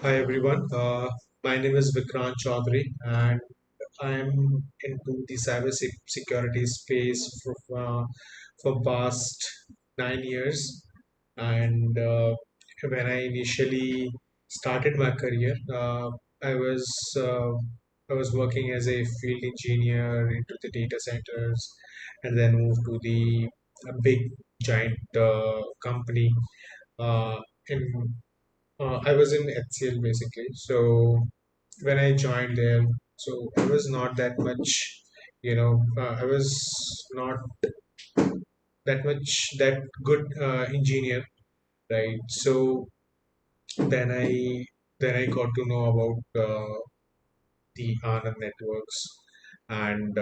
Hi everyone. My name is Vikrant Chaudhary, and I'm into the security space for past 9 years. And when I initially started my career, I was uh, I was working as a field engineer into the data centers, and then moved to the big giant company in I was in HCL basically. So when I joined there, so I was not that much, I was not that much that good engineer, right? So then I got to know about the Anand networks, and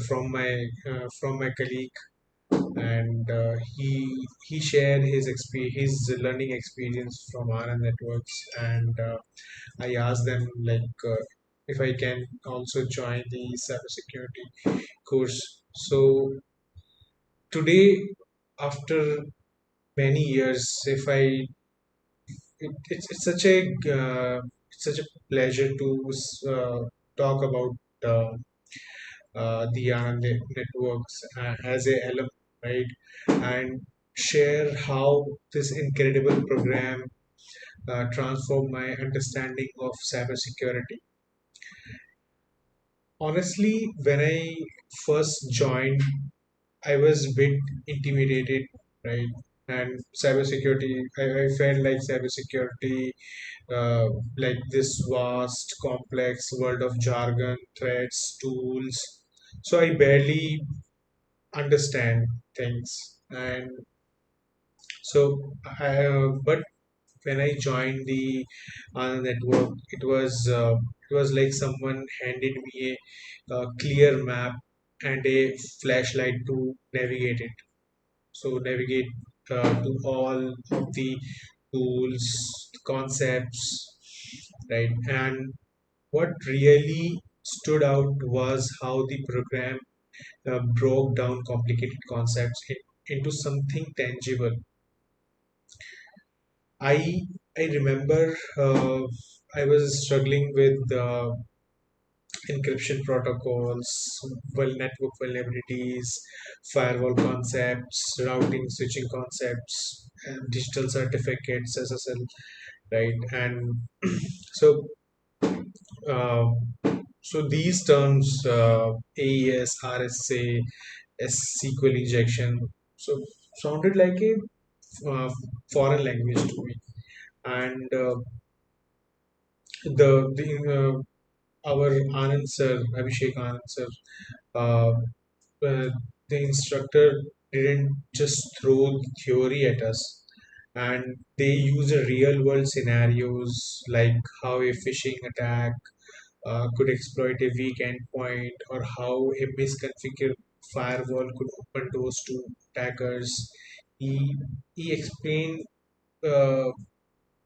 from my colleague, and he shared his learning experience from Anand networks, and I asked them like if I can also join the cybersecurity course. So today, after many years, if I it's such a it's such a pleasure to talk about the networks as a alum, right, and share how this incredible program transformed my understanding of cybersecurity. Honestly, when I first joined, I was a bit intimidated, right? And cybersecurity, I felt like cybersecurity, uh, like this vast, complex world of jargon, threats, tools. So I barely understand things. And but when I joined the network, it was like someone handed me a clear map and a flashlight to navigate it. So navigate to all of the tools, concepts, right? And what really stood out was how the program broke down complicated concepts into something tangible. I I remember I was struggling with encryption protocols, network vulnerabilities, firewall concepts, routing switching concepts, and digital certificates, SSL, right? And so uh, so these terms, AES, RSA, SQL injection, so sounded like a foreign language to me. And our Anand sir, Abhishek Anand sir, uh, uh, the instructor didn't just throw the theory at us, and they use a real world scenarios like how a phishing attack could exploit a weak endpoint, or how a misconfigured firewall could open doors to attackers. He explained uh,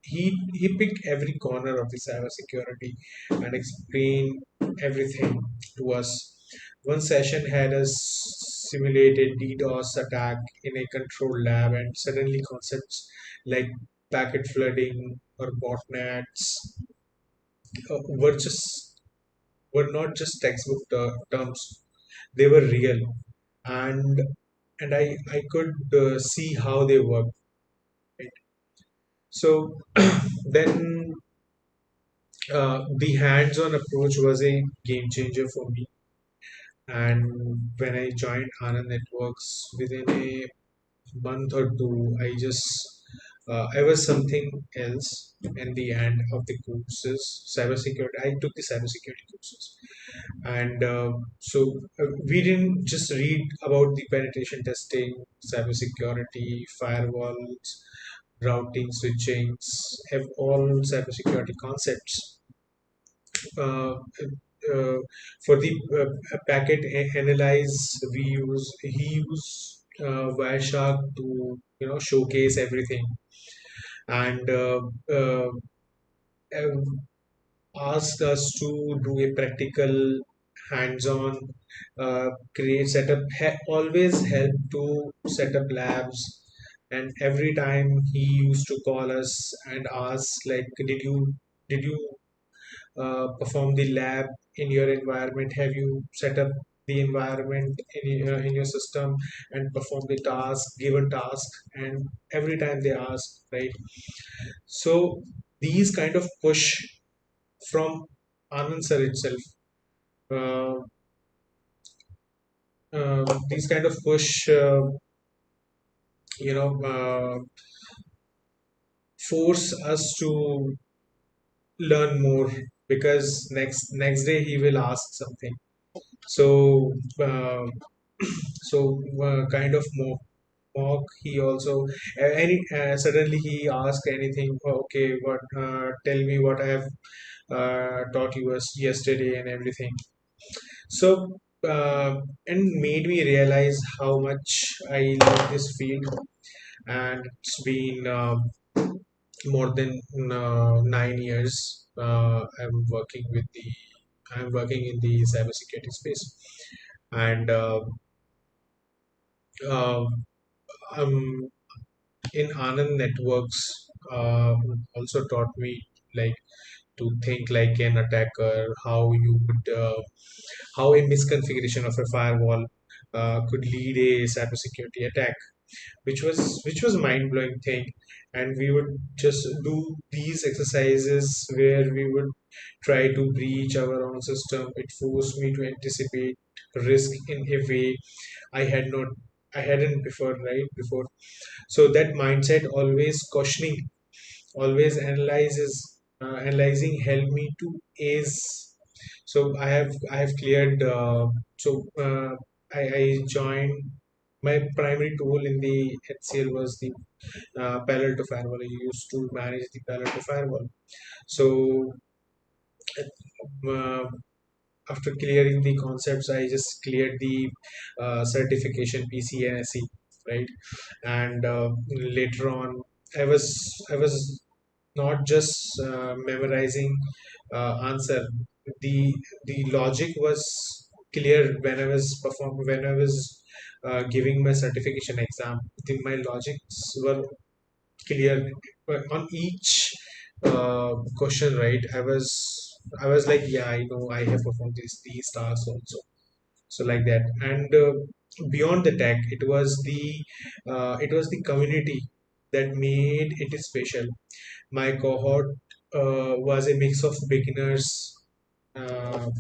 he picked every corner of the cybersecurity and explained everything to us. One session had us simulate a DDoS attack in a controlled lab, and suddenly concepts like packet flooding or botnets uh, were just were not just textbook terms; they were real, and I could see how they work. Right? So then the hands-on approach was a game changer for me. And when I joined Anand Networks, within a month or two, I was something else. In the end of the courses, cybersecurity, I took the cybersecurity courses, and we didn't just read about the penetration testing, cybersecurity, firewalls, routing, switching, have all cybersecurity concepts uh, uh, for the packet analyze. He used Wireshark to showcase everything, and uh, asked us to do a practical hands-on create setup always help to set up labs, and every time he used to call us and ask like, did you perform the lab in your environment? Have you set up the environment in your system and perform the task, given task? And every time they ask, right? So these kind of push from Anand sir itself, uh, these kind of push, force us to learn more, because next day he will ask something. So kind of mock. He also any suddenly he ask anything. Okay, what, tell me what I have taught you yesterday and everything. So and made me realize how much I love this field. And it's been more than 9 years. I'm working in the cybersecurity space, and uh, um, in Anand Networks also taught me like to think like an attacker, how a misconfiguration of a firewall could lead a cybersecurity attack, which was mind blowing thing. And we would just do these exercises where we would try to breach our own system. It forced me to anticipate risk in a way I had not I hadn't before. So that mindset, always cautioning, always analyzing, helped me to ace. So I have cleared. I joined. My primary tool in the HCL was the Palo Alto firewall. I used to manage the Palo Alto firewall. So uh, after clearing the concepts, I just cleared the certification PCNSE, right? And later on, I was not just memorizing answer. The the logic was clear when I was giving my certification exam. My logics were clear on each question, right? I was like, yeah, I know I have performed these tasks also. So like that. And beyond the tech, it was the community that made it special. My cohort was a mix of beginners, uh,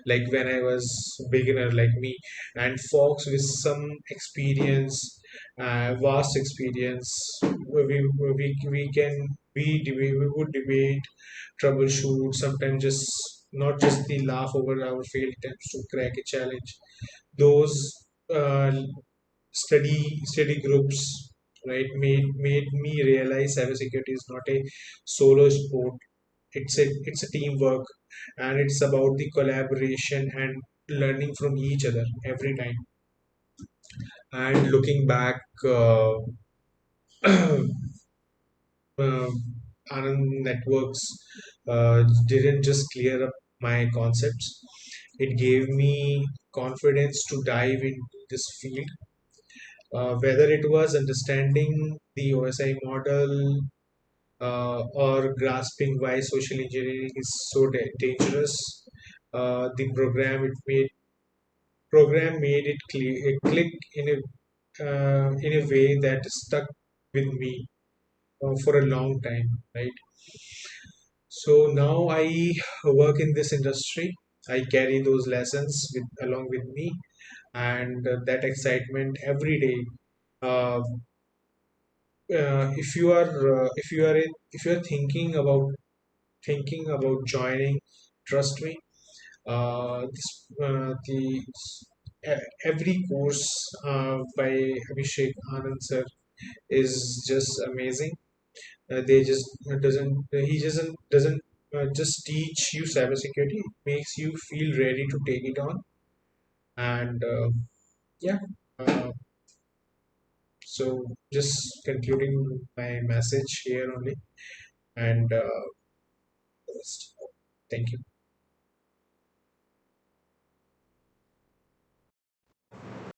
like when I was beginner like me, and folks with some experience, vast experience. We would debate, troubleshoot, sometimes just not just the laugh over our failed attempts to crack a challenge. Those uh, study groups, right, made me realize cybersecurity is not a solo sport. It's a teamwork, and it's about the collaboration and learning from each other every time. And looking back, uh, Anand Networks didn't just clear up my concepts, it gave me confidence to dive into this field. Whether it was understanding the OSI model, or grasping why social engineering is so dangerous, the program made it click in a way that stuck with me for a long time, right? So now I work in this industry. I carry those lessons along with me, and that excitement every day. Uh, if you are thinking about joining, trust me. Every course by Abhishek Anand sir is just amazing. They just doesn't he doesn't just teach you cybersecurity. It makes you feel ready to take it on. And yeah, uh, so just concluding my message here only. And thank you.